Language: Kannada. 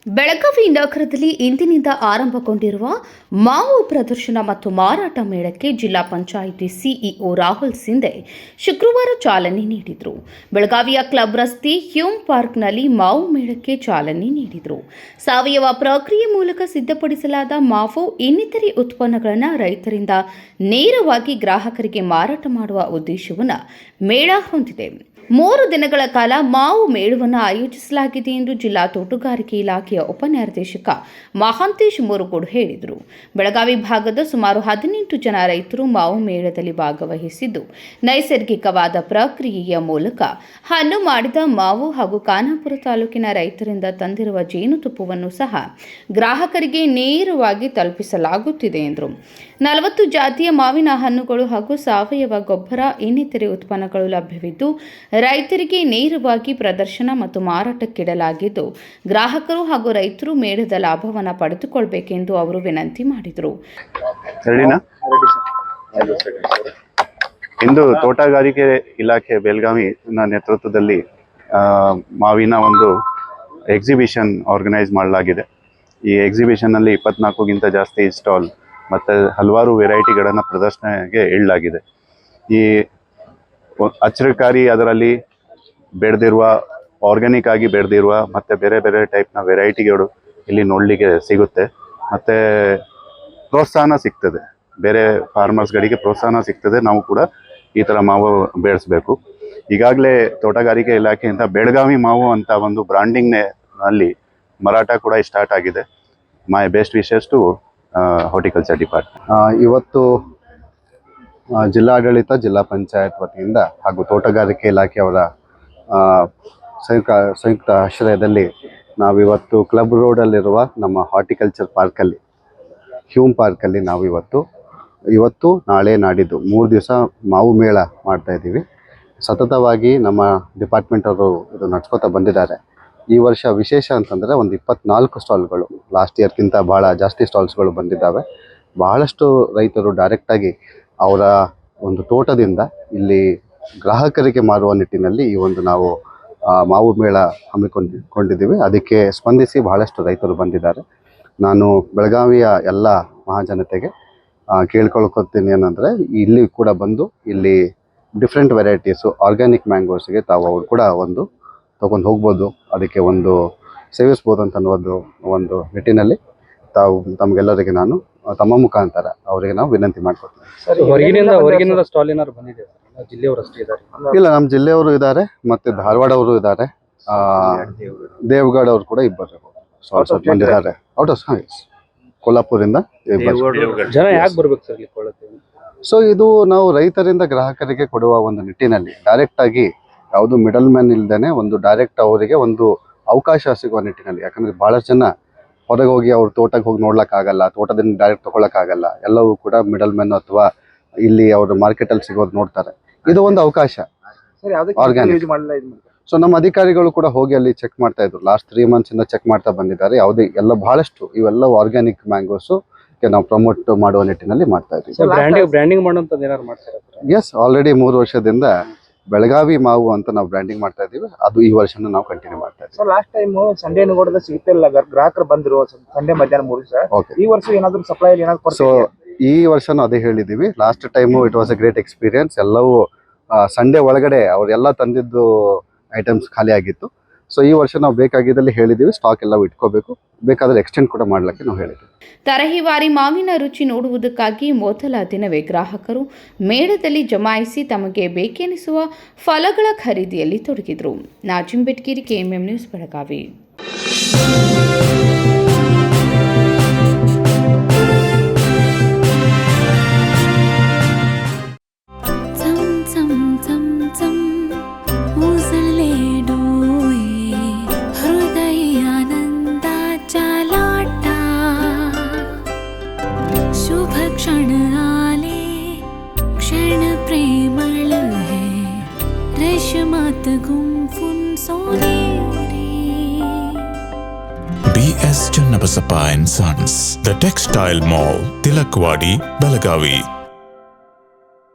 ಬೆಳಗಾವಿ ನಗರದಲ್ಲಿ ಇಂದಿನಿಂದ ಆರಂಭಗೊಂಡಿರುವ ಮಾವು ಪ್ರದರ್ಶನ ಮತ್ತು ಮಾರಾಟ ಮೇಳಕ್ಕೆ ಜಿಲ್ಲಾ ಪಂಚಾಯಿತಿ ಸಿಇಒ ರಾಹುಲ್ ಸಿಂಧೆ ಶುಕ್ರವಾರ ಚಾಲನೆ ನೀಡಿದರು. ಬೆಳಗಾವಿಯ ಕ್ಲಬ್ ರಸ್ತೆ ಹ್ಯೂಮ್ ಪಾರ್ಕ್ನಲ್ಲಿ ಮಾವು ಮೇಳಕ್ಕೆ ಚಾಲನೆ ನೀಡಿದರು. ಸಾವಯವ ಪ್ರಕ್ರಿಯೆ ಮೂಲಕ ಸಿದ್ಧಪಡಿಸಲಾದ ಮಾವು ಇನ್ನಿತರೆ ಉತ್ಪನ್ನಗಳನ್ನು ರೈತರಿಂದ ನೇರವಾಗಿ ಗ್ರಾಹಕರಿಗೆ ಮಾರಾಟ ಮಾಡುವ ಉದ್ದೇಶವನ್ನು ಮೇಳ ಹೊಂದಿದೆ. 3 ದಿನಗಳ ಕಾಲ ಮಾವು ಮೇಳವನ್ನು ಆಯೋಜಿಸಲಾಗಿದೆ ಎಂದು ಜಿಲ್ಲಾ ತೋಟಗಾರಿಕೆ ಇಲಾಖೆಯ ಉಪನಿರ್ದೇಶಕ ಮಹಾಂತೇಶ್ ಮುರುಗೋಡು ಹೇಳಿದರು. ಬೆಳಗಾವಿ ಭಾಗದ ಸುಮಾರು 18 ಜನ ರೈತರು ಮಾವು ಮೇಳದಲ್ಲಿ ಭಾಗವಹಿಸಿದ್ದು, ನೈಸರ್ಗಿಕವಾದ ಪ್ರಕ್ರಿಯೆಯ ಮೂಲಕ ಹಣ್ಣು ಮಾಡಿದ ಮಾವು ಹಾಗೂ ಖಾನಾಪುರ ತಾಲೂಕಿನ ರೈತರಿಂದ ತಂದಿರುವ ಜೇನುತುಪ್ಪವನ್ನು ಸಹ ಗ್ರಾಹಕರಿಗೆ ನೇರವಾಗಿ ತಲುಪಿಸಲಾಗುತ್ತಿದೆ ಎಂದರು. 40 ಜಾತಿಯ ಮಾವಿನ ಹಣ್ಣುಗಳು ಹಾಗೂ ಸಾವಯವ ಗೊಬ್ಬರ ಇನ್ನಿತರೆ ಉತ್ಪನ್ನಗಳು ಲಭ್ಯವಿದ್ದು, ರೈತರಿಗೆ ನೇರವಾಗಿ ಪ್ರದರ್ಶನ ಮತ್ತು ಮಾರಾಟಕ್ಕಿಡಲಾಗಿದ್ದು, ಗ್ರಾಹಕರು ಹಾಗೂ ರೈತರು ಮೇಳದ ಲಾಭವನ್ನು ಪಡೆದುಕೊಳ್ಳಬೇಕೆಂದು ಅವರು ವಿನಂತಿ ಮಾಡಿದರು. ಇಂದು ತೋಟಗಾರಿಕೆ ಇಲಾಖೆ ಬೆಳಗಾವಿ ನೇತೃತ್ವದಲ್ಲಿ ಮಾವಿನ ಒಂದು ಎಕ್ಸಿಬಿಷನ್ ಆರ್ಗನೈಸ್ ಮಾಡಲಾಗಿದೆ. ಈ ಎಕ್ಸಿಬಿಷನ್ನಲ್ಲಿ 24ಗಿಂತ ಜಾಸ್ತಿ ಸ್ಟಾಲ್ ಮತ್ತು ಹಲವಾರು ವೆರೈಟಿಗಳನ್ನು ಪ್ರದರ್ಶನಕ್ಕೆ ಇಡಲಾಗಿದೆ. ಈ ಅಚ್ಚರಿಕಾರಿ ಅದರಲ್ಲಿ ಬೆಳೆದಿರುವ ಆರ್ಗ್ಯಾನಿಕ್ ಆಗಿ ಬೆಳೆದಿರುವ ಮತ್ತು ಬೇರೆ ಬೇರೆ ಟೈಪ್ನ ವೆರೈಟಿಗಳು ಇಲ್ಲಿ ನೋಡಲಿಕ್ಕೆ ಸಿಗುತ್ತೆ. ಮತ್ತು ಪ್ರೋತ್ಸಾಹನ ಸಿಗ್ತದೆ, ಬೇರೆ ಫಾರ್ಮರ್ಸ್ಗಳಿಗೆ ಪ್ರೋತ್ಸಾಹನ ಸಿಗ್ತದೆ. ನಾವು ಕೂಡ ಈ ಥರ ಮಾವು ಬೆಳೆಸಬೇಕು. ಈಗಾಗಲೇ ತೋಟಗಾರಿಕೆ ಇಲಾಖೆಯಿಂದ ಬೆಳಗಾವಿ ಮಾವು ಅಂತ ಒಂದು ಬ್ರಾಂಡಿಂಗ್ನಲ್ಲಿ ಮಾರಾಟ ಕೂಡ ಸ್ಟಾರ್ಟ್ ಆಗಿದೆ. My best wishes to horticulture department. ಇವತ್ತು ಜಿಲ್ಲಾಡಳಿತ, ಜಿಲ್ಲಾ ಪಂಚಾಯತ್ ವತಿಯಿಂದ ಹಾಗೂ ತೋಟಗಾರಿಕೆ ಇಲಾಖೆಯವರ ಸಂಯುಕ್ತ ಆಶ್ರಯದಲ್ಲಿ ನಾವಿವತ್ತು ಕ್ಲಬ್ ರೋಡಲ್ಲಿರುವ ನಮ್ಮ ಹಾರ್ಟಿಕಲ್ಚರ್ ಪಾರ್ಕಲ್ಲಿ, ಹ್ಯೂಮ್ ಪಾರ್ಕಲ್ಲಿ ನಾವು ಇವತ್ತು ನಾಳೆ ನಾಡಿದ್ದು 3 ದಿವಸ ಮಾವು ಮೇಳ ಮಾಡ್ತಾಯಿದ್ದೀವಿ. ಸತತವಾಗಿ ನಮ್ಮ ಡಿಪಾರ್ಟ್ಮೆಂಟ್ ಅವರು ಇದು ನಡ್ಸ್ಕೊತಾ ಬಂದಿದ್ದಾರೆ. ಈ ವರ್ಷ ವಿಶೇಷ ಅಂತಂದರೆ ಒಂದು 24 ಸ್ಟಾಲ್ಗಳು, ಲಾಸ್ಟ್ ಇಯರ್ಗಿಂತ ಭಾಳ ಜಾಸ್ತಿ ಸ್ಟಾಲ್ಸ್ಗಳು ಬಂದಿದ್ದಾವೆ. ಬಹಳಷ್ಟು ರೈತರು ಡೈರೆಕ್ಟಾಗಿ ಅವರ ಒಂದು ತೋಟದಿಂದ ಇಲ್ಲಿ ಗ್ರಾಹಕರಿಗೆ ಮಾರುವ ನಿಟ್ಟಿನಲ್ಲಿ ಈ ಒಂದು ನಾವು ಮಾವು ಮೇಳ ಹಮ್ಮಿಕೊಂಡಿದ್ದೀವಿ. ಅದಕ್ಕೆ ಸ್ಪಂದಿಸಿ ಬಹಳಷ್ಟು ರೈತರು ಬಂದಿದ್ದಾರೆ. ನಾನು ಬೆಳಗಾವಿಯ ಎಲ್ಲ ಮಹಾಜನತೆಗೆ ಕೇಳ್ಕೊಳ್ಕೊತೀನಿ ಏನಂದರೆ, ಇಲ್ಲಿ ಕೂಡ ಬಂದು ಇಲ್ಲಿ ಡಿಫ್ರೆಂಟ್ ವೆರೈಟೀಸು ಆರ್ಗ್ಯಾನಿಕ್ ಮ್ಯಾಂಗೋಸ್ಗೆ ತಾವು ಅವ್ರು ಕೂಡ ಒಂದು ತೊಗೊಂಡು ಹೋಗ್ಬೋದು, ಅದಕ್ಕೆ ಒಂದು ಸೇವಿಸ್ಬೋದು ಅಂತ ಒಂದು ನಿಟ್ಟಿನಲ್ಲಿ ತಾವು ತಮಗೆಲ್ಲರಿಗೆ ನಾನು ತಮ್ಮ ಮುಖಾಂತರ ಅವರಿಗೆ ನಾವು ವಿನಂತಿ ಮಾಡ್ಕೊಡ್ತೀವಿ. ಹೊರಗಿನಿಂದ ಸ್ಟಾಲ್ ಏನಾದ್ರು ಬಂದಿದೆ? ಜಿಲ್ಲೆಯವರು ಅಷ್ಟೇ ಇದ್ದಾರೆ? ಇಲ್ಲ, ನಮ್ಮ ಜಿಲ್ಲೆಯವರು ಇದ್ದಾರೆ, ಮತ್ತು ಧಾರವಾಡವರು ಇದ್ದಾರೆ, ದೇವಗಢ ಅವರು ಕೂಡ ಇಬ್ಬರು ಸ್ಟಾಲ್ಸ್ ಬಂದಿದ್ದಾರೆ. ಔಟ್ ಆಫ್ ಕೊಲ್ಲಾಪುರಿಂದ ಜನ ಯಾಕೆ ಬರ್ಬೇಕು ಸರ್? ಸೊ ಇದು ನಾವು ರೈತರಿಂದ ಗ್ರಾಹಕರಿಗೆ ಕೊಡುವ ಒಂದು ನಿಟ್ಟಿನಲ್ಲಿ ಡೈರೆಕ್ಟಾಗಿ ಯಾವುದು ಮಿಡಲ್ ಮ್ಯಾನ್ ಇಲ್ದೇನೆ ಒಂದು ಡೈರೆಕ್ಟ್ ಅವರಿಗೆ ಒಂದು ಅವಕಾಶ ಸಿಗುವ ನಿಟ್ಟಿನಲ್ಲಿ. ಯಾಕಂದರೆ ಭಾಳಷ್ಟು ಜನ ಹೊರಗೆ ಹೋಗಿ ಅವ್ರ ತೋಟಕ್ಕೆ ಹೋಗಿ ನೋಡ್ಲಿಕ್ಕಾಗಲ್ಲ, ತೋಟದಿಂದ ಡೈರೆಕ್ಟ್ ತೊಗೊಳಕ್ಕಾಗಲ್ಲ, ಎಲ್ಲವೂ ಕೂಡ ಮಿಡಲ್ ಮ್ಯಾನ್ ಅಥವಾ ಇಲ್ಲಿ ಅವರು ಮಾರ್ಕೆಟಲ್ಲಿ ಸಿಗೋದು ನೋಡ್ತಾರೆ. ಇದು ಒಂದು ಅವಕಾಶ ಆರ್ಗ್ಯಾನಿಕ್. ಸೊ ನಮ್ಮ ಅಧಿಕಾರಿಗಳು ಕೂಡ ಹೋಗಿ ಅಲ್ಲಿ ಚೆಕ್ ಮಾಡ್ತಾ ಇದ್ರು. ಲಾಸ್ಟ್ 3 ಮಂತ್ಸಿಂದ ಚೆಕ್ ಮಾಡ್ತಾ ಬಂದಿದ್ದಾರೆ. ಯಾವುದೇ ಎಲ್ಲ ಬಹಳಷ್ಟು ಇವೆಲ್ಲ ಆರ್ಗ್ಯಾನಿಕ್ ಮ್ಯಾಂಗೋಸು ನಾವು ಪ್ರಮೋಟ್ ಮಾಡುವ ನಿಟ್ಟಿನಲ್ಲಿ ಮಾಡ್ತಾ ಇದ್ದೀವಿ. ಬ್ರ್ಯಾಂಡಿಂಗ್ ಮಾಡುವಂಥದ್ದು ಏನಾದ್ರು ಮಾಡ್ತಾರೆ? ಎಸ್, ಆಲ್ರೆಡಿ 3 ವರ್ಷದಿಂದ ಬೆಳಗಾವಿ ಮಾವು ಅಂತ ನಾವು ಬ್ರ್ಯಾಂಡಿಂಗ್ ಮಾಡ್ತಾ ಇದ್ದೀವಿ. ಅದು ಈ ವರ್ಷನೂ ನಾವು ಕಂಟಿನ್ಯೂ ಮಾಡ್ತಾ ಇದ್ದೀವಿ. ಲಾಸ್ಟ್ ಟೈಮ್ ಸಂಡೇ ನೋಡಿದ ಸಿಗ್ತಿಲ್ಲ, ಗ್ರಾಹಕರು ಬಂದ್ರು ಸಂಡೇ ಮಧ್ಯಾಹ್ನ 3 ದಿವಸ. ಈ ವರ್ಷ ಏನಾದ್ರು ಸಪ್ಲೈ ಏನಾದ್ರು? ಸೊ ಈ ವರ್ಷನೂ ಅದೇ ಹೇಳಿದ್ದೀವಿ. Last time it was A great experience. ಎಲ್ಲವೂ ಸಂಡೇ ಒಳಗಡೆ ಅವರೆಲ್ಲ ತಂದಿದ್ದು ಐಟಮ್ಸ್ ಖಾಲಿ ಆಗಿತ್ತು. ಸೊ ಈ ವರ್ಷ ನಾವು ಬೇಕಾಗಿದ್ದಲ್ಲಿ ಹೇಳಿದ್ದೀವಿ, ಸ್ಟಾಕ್ ಎಲ್ಲ ಇಟ್ಕೋಬೇಕು, ಬೇಕಾದರೆ ಎಕ್ಸ್ಟೆಂಡ್ ಕೂಡ ಮಾಡ್ಲಿಕ್ಕೆ ನಾವು ಹೇಳಿದ್ದೀವಿ. ತರಹೇವಾರಿ ಮಾವಿನ ರುಚಿ ನೋಡುವುದಕ್ಕಾಗಿ ಮೊದಲ ದಿನವೇ ಗ್ರಾಹಕರು ಮೇಳದಲ್ಲಿ ಜಮಾಯಿಸಿ ತಮಗೆ ಬೇಕೆನಿಸುವ ಫಲಗಳ ಖರೀದಿಯಲ್ಲಿ ತೊಡಗಿದರು. ನಾಜಿಂ ಬೆಟ್ಕೇರಿ, KMM ನ್ಯೂಸ್, ಬೆಳಗಾವಿ. क्षण आले क्षण प्रेमळ है रेशमात गुंफून सोनेरी. BS Channabasappa and Sons, The Textile Mall, Tilakwadi, Belagavi.